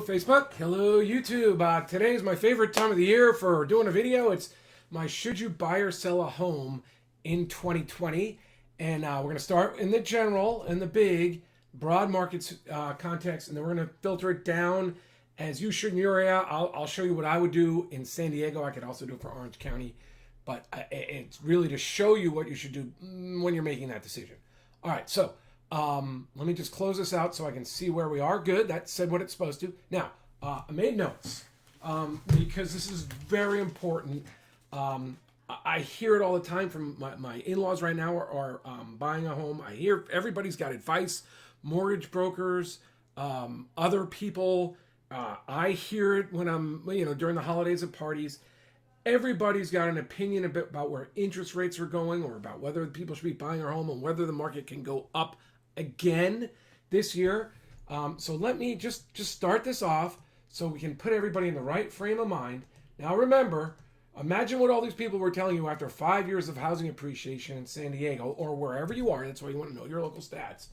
Facebook, hello YouTube. Today is my favorite time of the year for doing a video. It's my should you buy or sell a home in 2020, and we're going to start in the general and the big broad markets context, and then we're going to filter it down as you should in your area. I'll show you what I would do in San Diego. I could also do it for Orange County, but it's really to show you what you should do when you're making that decision. All right, so let me just close this out so I can see where we are. Good, that said what it's supposed to. Now, I made notes because this is very important. I hear it all the time from my in-laws right now are buying a home. I hear everybody's got advice, mortgage brokers, other people. I hear it when I'm, during the holidays at parties. Everybody's got an opinion about where interest rates are going or about whether people should be buying their home and whether the market can go up again this year. So let me just start this off so we can put everybody in the right frame of mind. Now remember, imagine what all these people were telling you after 5 years of housing appreciation in San Diego or wherever you are. That's why you want to know your local stats.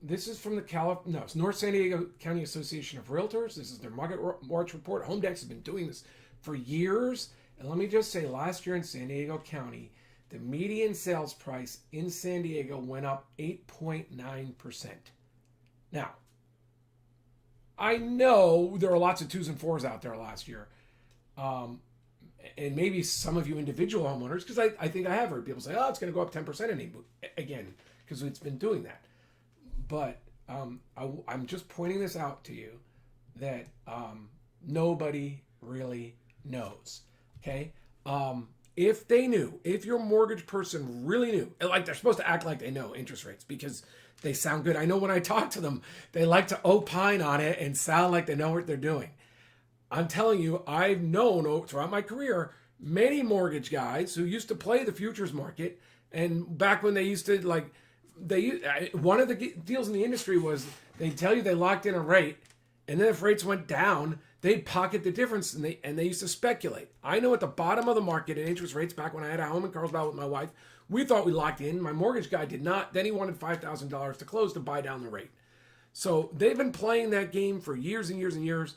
This is from it's North San Diego County Association of Realtors. This is their Market Watch report. HomeDex has been doing this for years. And let me just say, last year in San Diego County, the median sales price in San Diego went up 8.9%. Now, I know there are lots of 2s and 4s out there last year. And maybe some of you individual homeowners, because I think I have heard people say, oh, it's going to go up 10% again, because it's been doing that. But I'm just pointing this out to you that nobody really knows. Okay? If they knew, if your mortgage person really knew, like they're supposed to act like they know interest rates because they sound good. I know when I talk to them, they like to opine on it and sound like they know what they're doing. I'm telling you, I've known throughout my career many mortgage guys who used to play the futures market, and back when they used to one of the deals in the industry was they'd tell you they locked in a rate, and then if rates went down, they'd pocket the difference, and they used to speculate. I know at the bottom of the market in interest rates, back when I had a home in Carlsbad with my wife, we thought we locked in. My mortgage guy did not. Then he wanted $5,000 to close to buy down the rate. So they've been playing that game for years and years and years.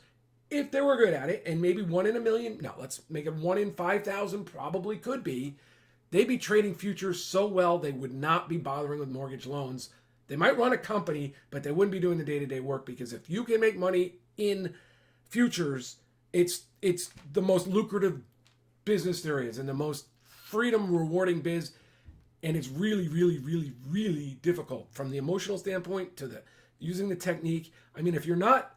If they were good at it, and maybe 1 in a million, no, let's make it 1 in 5,000, probably could be, they'd be trading futures so well they would not be bothering with mortgage loans. They might run a company, but they wouldn't be doing the day-to-day work, because if you can make money in futures, it's the most lucrative business there is and the most freedom rewarding biz, and it's really, really, really, really difficult from the emotional standpoint to the using the technique. I mean, if you're not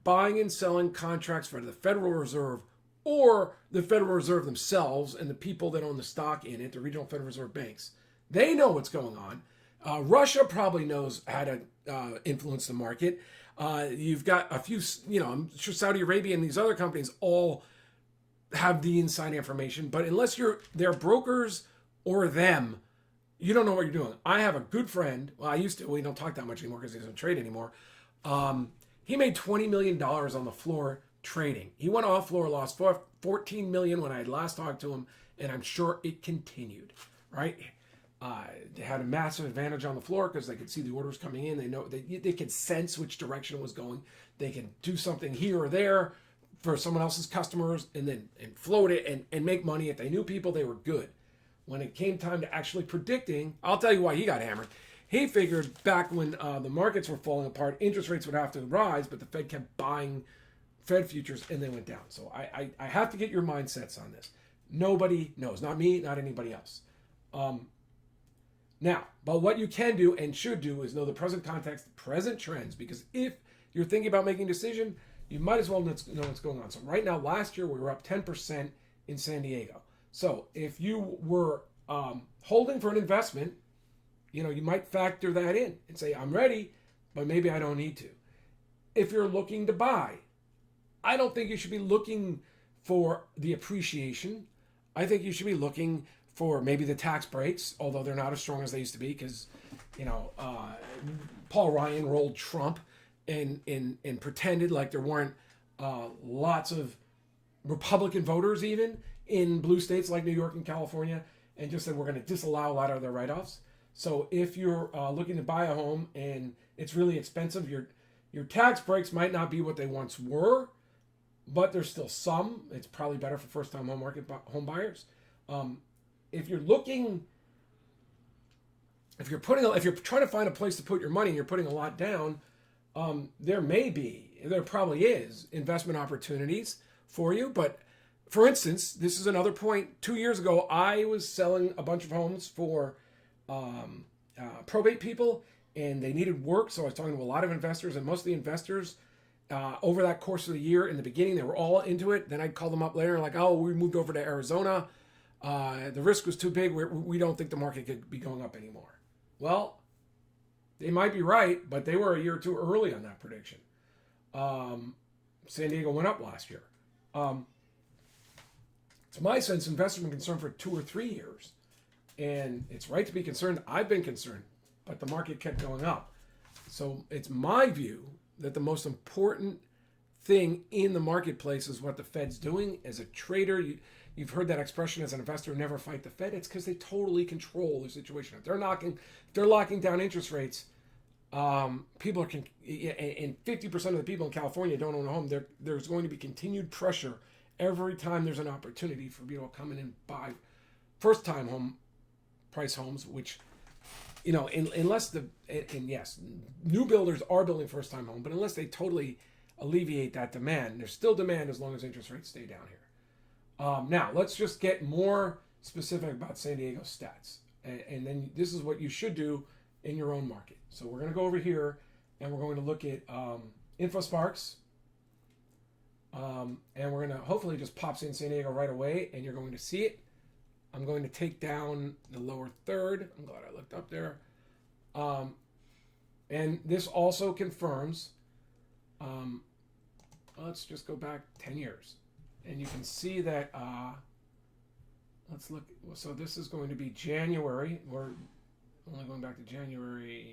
buying and selling contracts for the Federal Reserve or the Federal Reserve themselves and the people that own the stock in it, the regional Federal Reserve banks, they know what's going on. Russia probably knows how to influence the market. You've got a few, I'm sure Saudi Arabia and these other companies all have the inside information, but unless they're brokers or them, you don't know what you're doing. I have a good friend. Well, I used to. We don't talk that much anymore because he doesn't trade anymore. He made $20 million on the floor trading. He went off floor, lost $14 million when I last talked to him, and I'm sure it continued, right? They had a massive advantage on the floor because they could see the orders coming in. They know they could sense which direction it was going. They could do something here or there for someone else's customers and float it and make money. If they knew people, they were good. When it came time to actually predicting, I'll tell you why he got hammered. He figured back when the markets were falling apart, interest rates would have to rise, but the Fed kept buying Fed futures and they went down. So I have to get your mindsets on this. Nobody knows, not me, not anybody else. Now, but what you can do and should do is know the present context, present trends, because if you're thinking about making a decision, you might as well know what's going on. So right now, last year, we were up 10% in San Diego. So if you were holding for an investment, you might factor that in and say, I'm ready, but maybe I don't need to. If you're looking to buy, I don't think you should be looking for the appreciation. I think you should be looking for maybe the tax breaks, although they're not as strong as they used to be because, Paul Ryan rolled Trump and pretended like there weren't lots of Republican voters even in blue states like New York and California, and just said we're going to disallow a lot of their write-offs. So if you're looking to buy a home and it's really expensive, Your tax breaks might not be what they once were, but there's still some. It's probably better for first-time home buyers. If you're looking, if you're trying to find a place to put your money and you're putting a lot down, there probably is investment opportunities for you. But for instance, this is another point. 2 years ago, I was selling a bunch of homes for probate people, and they needed work. So I was talking to a lot of investors, and most of the investors over that course of the year, in the beginning, they were all into it. Then I'd call them up later, like, oh, we moved over to Arizona. The risk was too big. We don't think the market could be going up anymore. Well, they might be right, but they were a year or two early on that prediction. San Diego went up last year. It's my sense investors have been concerned for 2 or 3 years. And it's right to be concerned. I've been concerned, but the market kept going up. So it's my view that the most important thing in the marketplace is what the Fed's doing. As a trader, you've heard that expression, as an investor, never fight the Fed. It's because they totally control the situation. If they're locking down interest rates, people and 50% of the people in California don't own a home. There's going to be continued pressure every time there's an opportunity for people to come in and buy first-time home price homes, which, unless yes, new builders are building first-time home, but unless they totally alleviate that demand, there's still demand as long as interest rates stay down here. Now, let's just get more specific about San Diego stats. And then this is what you should do in your own market. So we're going to go over here, and we're going to look at InfoSparks. And we're going to hopefully just pops in San Diego right away, and you're going to see it. I'm going to take down the lower third. I'm glad I looked up there. And this also confirms, let's just go back 10 years. And you can see that, let's look. So this is going to be January. We're only going back to January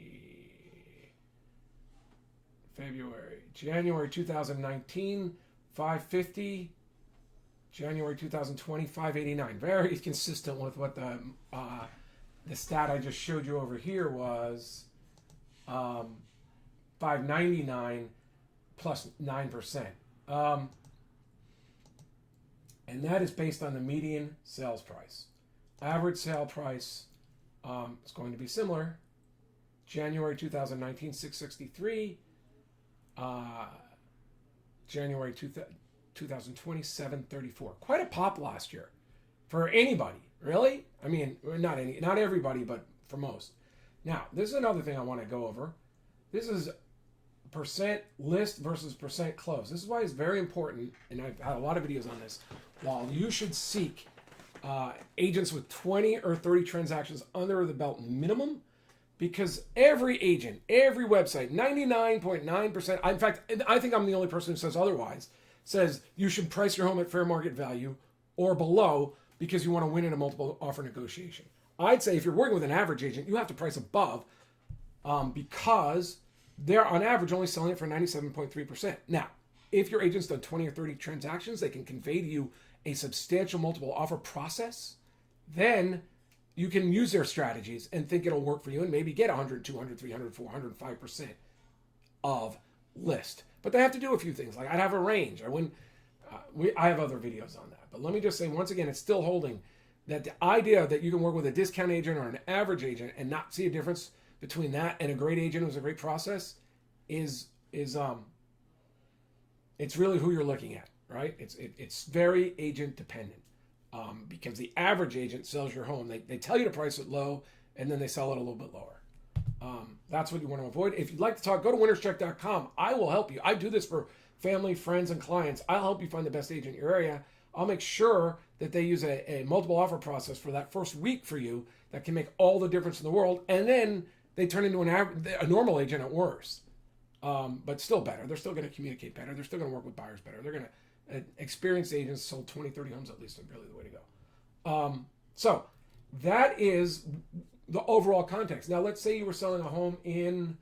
2019, 550. January 2020, 589. Very consistent with what the stat I just showed you over here was, 599 plus 9%. And that is based on the median sales price. Average sale price is going to be similar. January 2019, 663. January 2020, 734. Quite a pop last year for anybody, really. I mean, not everybody, but for most. Now, this is another thing I want to go over. This is percent list versus percent close. This is why it's very important, and I've had a lot of videos on this. While you should seek agents with 20 or 30 transactions under the belt minimum, because every agent, every website, 99.9%, in fact, I think I'm the only person who says otherwise, says you should price your home at fair market value or below because you want to win in a multiple offer negotiation. I'd say if you're working with an average agent, you have to price above because they're on average only selling it for 97.3%. Now, if your agent's done 20 or 30 transactions, they can convey to you a substantial multiple offer process. Then you can use their strategies and think it'll work for you and maybe get 100, 200, 300, 400, 5% of list. But they have to do a few things. Like I'd have a range. I have other videos on that. But let me just say, once again, it's still holding that the idea that you can work with a discount agent or an average agent and not see a difference between that and a great agent who's a great process is it's really who you're looking at, right? It's very agent dependent because the average agent sells your home. They tell you to price it low and then they sell it a little bit lower. That's what you want to avoid. If you'd like to talk, go to winnerscheck.com. I will help you. I do this for family, friends, and clients. I'll help you find the best agent in your area. I'll make sure that they use a multiple offer process for that first week for you that can make all the difference in the world. And then they turn into a normal agent at worst. But still better. They're still going to communicate better. They're still going to work with buyers better. They're going to experienced agents sold 20, 30 homes at least, is really the way to go. So that is the overall context. Now, let's say you were selling a home in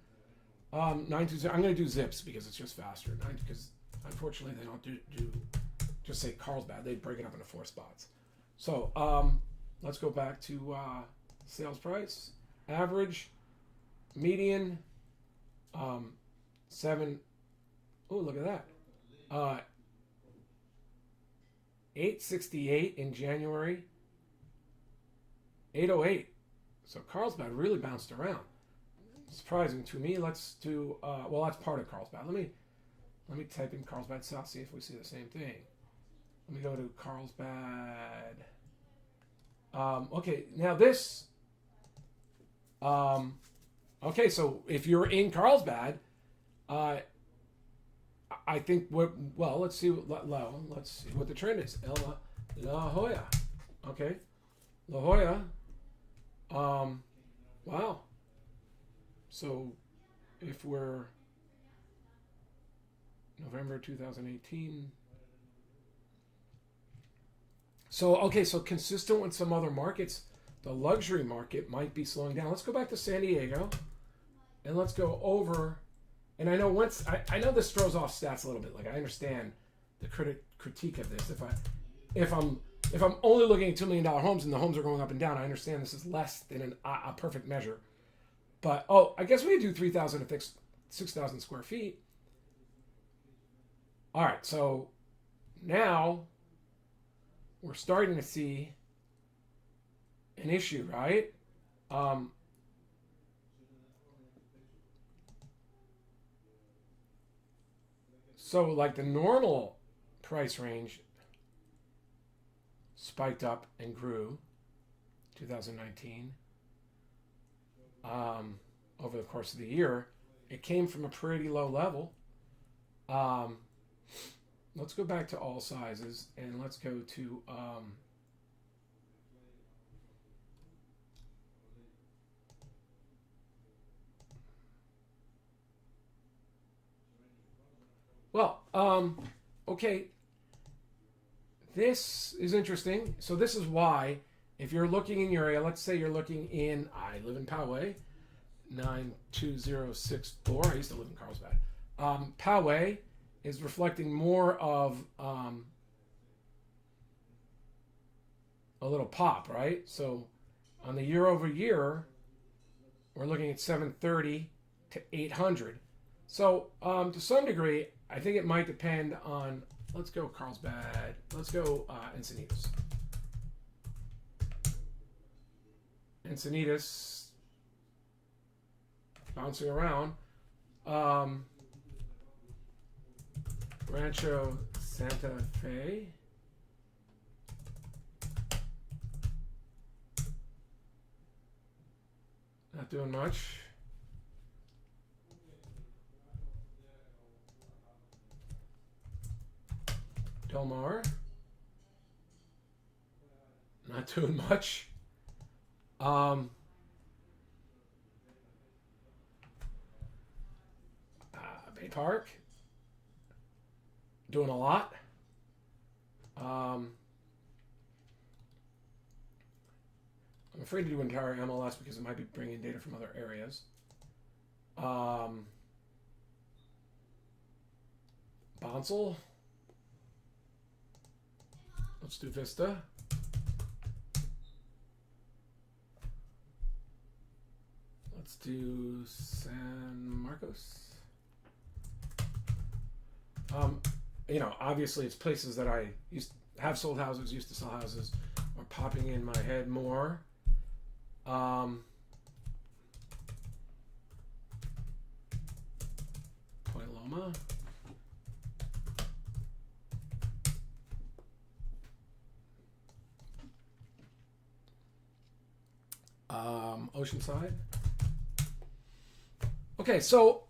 920. I'm going to do zips because it's just faster. Because unfortunately, they don't do just say Carlsbad. They break it up into 4 spots. So let's go back to sales price, average, median, Oh, look at that. 868 in January. 808. So Carlsbad really bounced around. Surprising to me. Let's do. Well, that's part of Carlsbad. Let me type in Carlsbad South. See if we see the same thing. Let me go to Carlsbad. Okay, now this. Okay, so if you're in Carlsbad, I think what. Well, let's see. Let's see what the trend is. La Jolla. Okay, La Jolla. Wow. So, if we're November 2018. So, okay, so consistent with some other markets, the luxury market might be slowing down. Let's go back to San Diego and let's go over. And I know I know this throws off stats a little bit. Like I understand the critique of this. If I'm only looking at $2 million homes and the homes are going up and down, I understand this is less than a perfect measure. But I guess we could do 3,000 to fix 6,000 square feet. All right, so now we're starting to see an issue, right? So like the normal price range spiked up and grew 2019 over the course of the year. It came from a pretty low level. Let's go back to all sizes and let's go to okay. This is interesting. So this is why, if you're looking in your area, let's say you're looking in, I live in Poway, 92064. I used to live in Carlsbad. Poway is reflecting more of a little pop, right? So on the year over year, we're looking at 730 to 800. So to some degree, I think it might depend on, let's go Carlsbad, let's go Encinitas. Encinitas bouncing around. Rancho Santa Fe. Not doing much. Del Mar. Not doing much. Bay Park. Doing a lot. I'm afraid to do entire MLS because it might be bringing data from other areas. Bonsall. Let's do Vista. Let's do San Marcos. Obviously it's places that I used to have sold houses, used to sell houses, are popping in my head more. Point Loma. Oceanside. Okay, so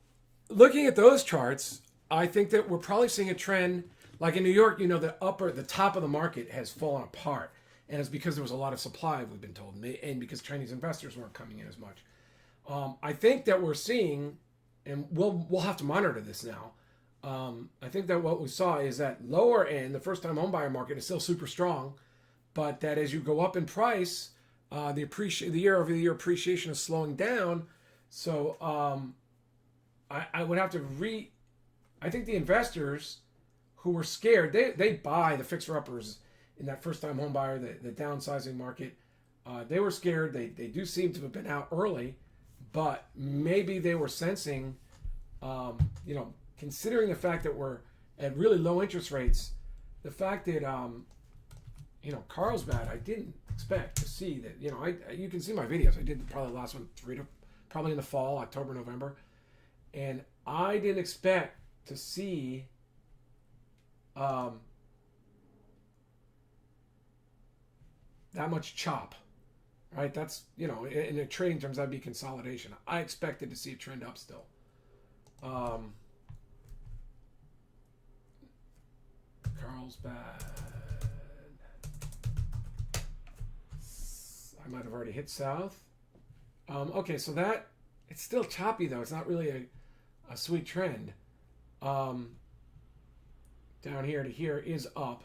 looking at those charts, I think that we're probably seeing a trend. Like in New York, the top of the market has fallen apart. And it's because there was a lot of supply, we've been told, and because Chinese investors weren't coming in as much. I think that we're seeing, and we'll have to monitor this now. I think that what we saw is that lower end, the first-time homebuyer market is still super strong, but that as you go up in price, the year-over-year appreciation is slowing down. So I would have to I think the investors who were scared, they buy the fixer-uppers in that first-time home buyer, the downsizing market. They were scared. They do seem to have been out early, but maybe they were sensing, considering the fact that we're at really low interest rates, the fact that Carlsbad, I didn't expect to see that. You can see my videos. I did probably the last one probably in the fall, October, November, and I didn't expect to see that much chop. Right, that's in the trading terms that'd be consolidation. I expected to see a trend up still. Carlsbad. I might have already hit south. Okay, so that it's still choppy though. It's not really a sweet trend. Down here to here is up.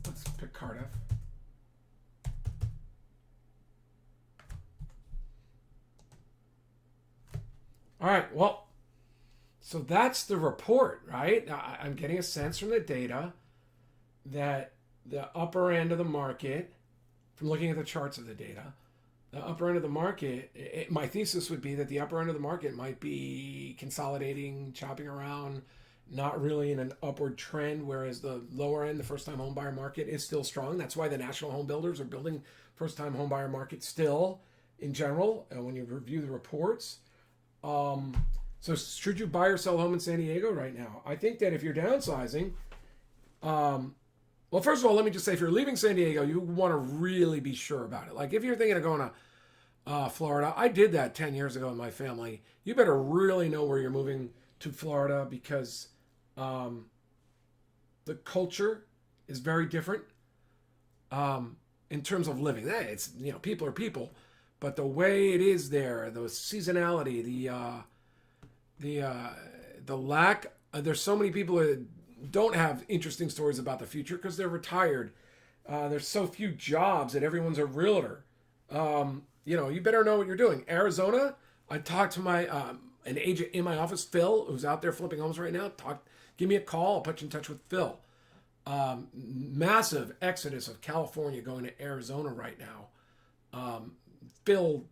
Let's pick Cardiff. All right, well, so that's the report, right? I'm getting a sense from the data that the upper end of the market, from looking at the charts of the data, the upper end of the market, my thesis would be that the upper end of the market might be consolidating, chopping around, not really in an upward trend, whereas the lower end, the first-time home buyer market, is still strong. That's why the national home builders are building first-time home buyer market still in general, when you review the reports. So should you buy or sell a home in San Diego right now? I think that if you're downsizing, well, first of all, let me just say, if you're leaving San Diego, you want to really be sure about it. Like if you're thinking of going to Florida, I did that 10 years ago in my family. You better really know where you're moving to Florida, because the culture is very different in terms of living. It's people are people. But the way it is there, the seasonality, the lack, there's so many people that don't have interesting stories about the future because they're retired. There's so few jobs that everyone's a realtor. You better know what you're doing. Arizona, I talked to my an agent in my office, Phil, who's out there flipping homes right now. Give me a call. I'll put you in touch with Phil. Massive exodus of California going to Arizona right now. Phil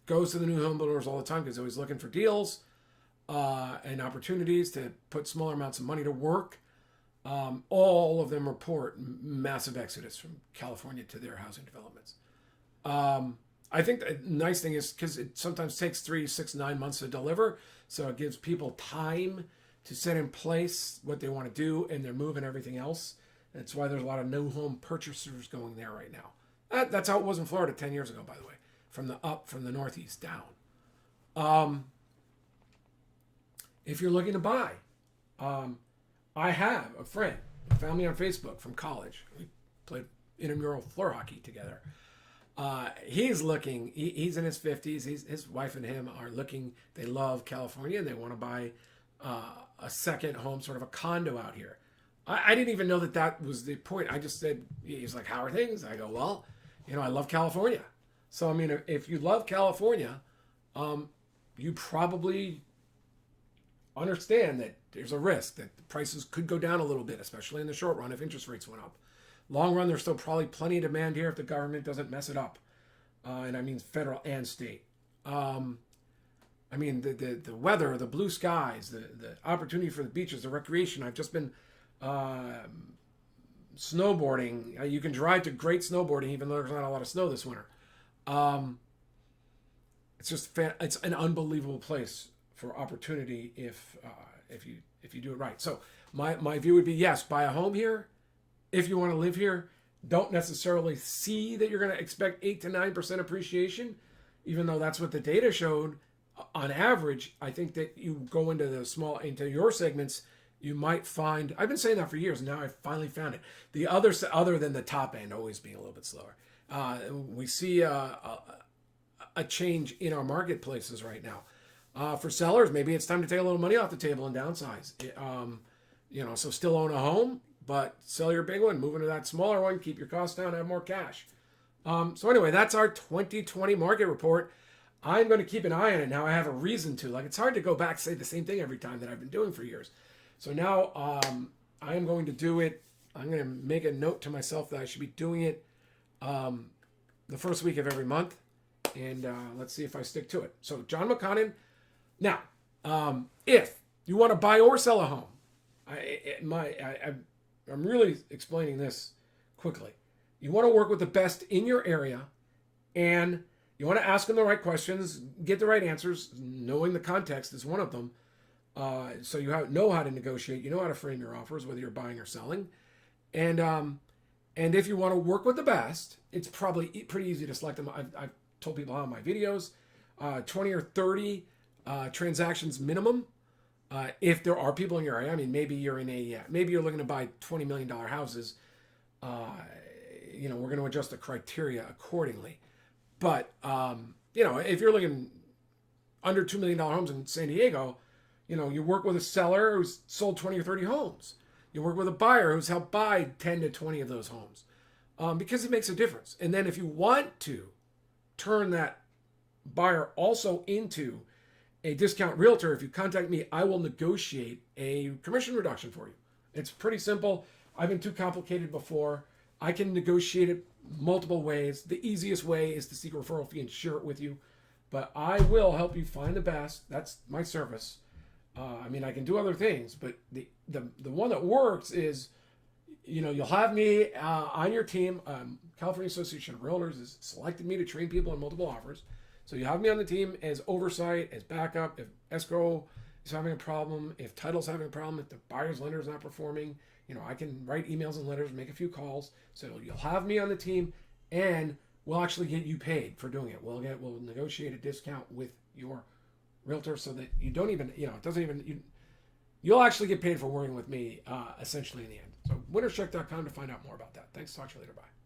goes to the new home builders all the time because he's always looking for deals and opportunities to put smaller amounts of money to work. All of them report massive exodus from California to their housing developments. I think the nice thing is because it sometimes takes 3, 6, 9 months to deliver, so it gives people time to set in place what they want to do and their move and everything else. That's why there's a lot of new home purchasers going there right now. That's how it was in Florida 10 years ago, by the way, from the Northeast down. If you're looking to buy, I have a friend who found me on Facebook from college. We played intramural floor hockey together. He's looking, he's in his 50s. His wife and him are looking, they love California and they want to buy a second home, sort of a condo out here. I didn't even know that was the point. I just said, he's like, how are things? I go, well, I love California. So, I mean, if you love California, you probably understand that there's a risk that the prices could go down a little bit, especially in the short run if interest rates went up. Long run, there's still probably plenty of demand here if the government doesn't mess it up. And I mean federal and state. I mean, the weather, the blue skies, the opportunity for the beaches, the recreation. I've just been snowboarding. You can drive to great snowboarding even though there's not a lot of snow this winter. It's just it's an unbelievable place for opportunity if you do it right. So my view would be, yes, buy a home here if you want to live here. Don't necessarily see that you're going to expect 8 to 9% appreciation, even though that's what the data showed. On average, I think that you go into your segments, you might find, I've been saying that for years, and now I finally found it. The other than the top end always being a little bit slower. We see a change in our marketplaces right now. For sellers, maybe it's time to take a little money off the table and downsize. So still own a home, but sell your big one, move into that smaller one, keep your costs down, have more cash. So anyway, that's our 2020 market report. I'm going to keep an eye on it now. I have a reason to. It's hard to go back and say the same thing every time that I've been doing for years. So now I am going to do it. I'm going to make a note to myself that I should be doing it the first week of every month. and let's see if I stick to it. So John McConnin. Now, if you want to buy or sell a home, I'm really explaining this quickly. You want to work with the best in your area, and you want to ask them the right questions, get the right answers. Knowing the context is one of them. So you know how to negotiate. You know how to frame your offers, whether you're buying or selling. And if you want to work with the best, it's probably pretty easy to select them. I've told people how in my videos, 20 or 30 transactions minimum. If there are people in your area, I mean, maybe you're looking to buy $20 million houses. We're going to adjust the criteria accordingly. But, if you're looking under $2 million homes in San Diego, you work with a seller who's sold 20 or 30 homes. You work with a buyer who's helped buy 10 to 20 of those homes, because it makes a difference. And then if you want to turn that buyer also into a discount realtor, if you contact me, I will negotiate a commission reduction for you. It's pretty simple. I've been too complicated before. I can negotiate it multiple ways. The easiest way is to seek a referral fee and share it with you. But I will help you find the best. That's my service. I can do other things, but the one that works is, you'll have me on your team. California Association of Realtors has selected me to train people on multiple offers. So you have me on the team as oversight, as backup. If escrow is having a problem, if title's having a problem, if the buyer's lender is not performing, I can write emails and letters, make a few calls. So you'll have me on the team, and we'll actually get you paid for doing it. We'll negotiate a discount with your realtor so that you don't even, you'll actually get paid for working with me, essentially in the end. So winnerscheck.com to find out more about that. Thanks. Talk to you later. Bye.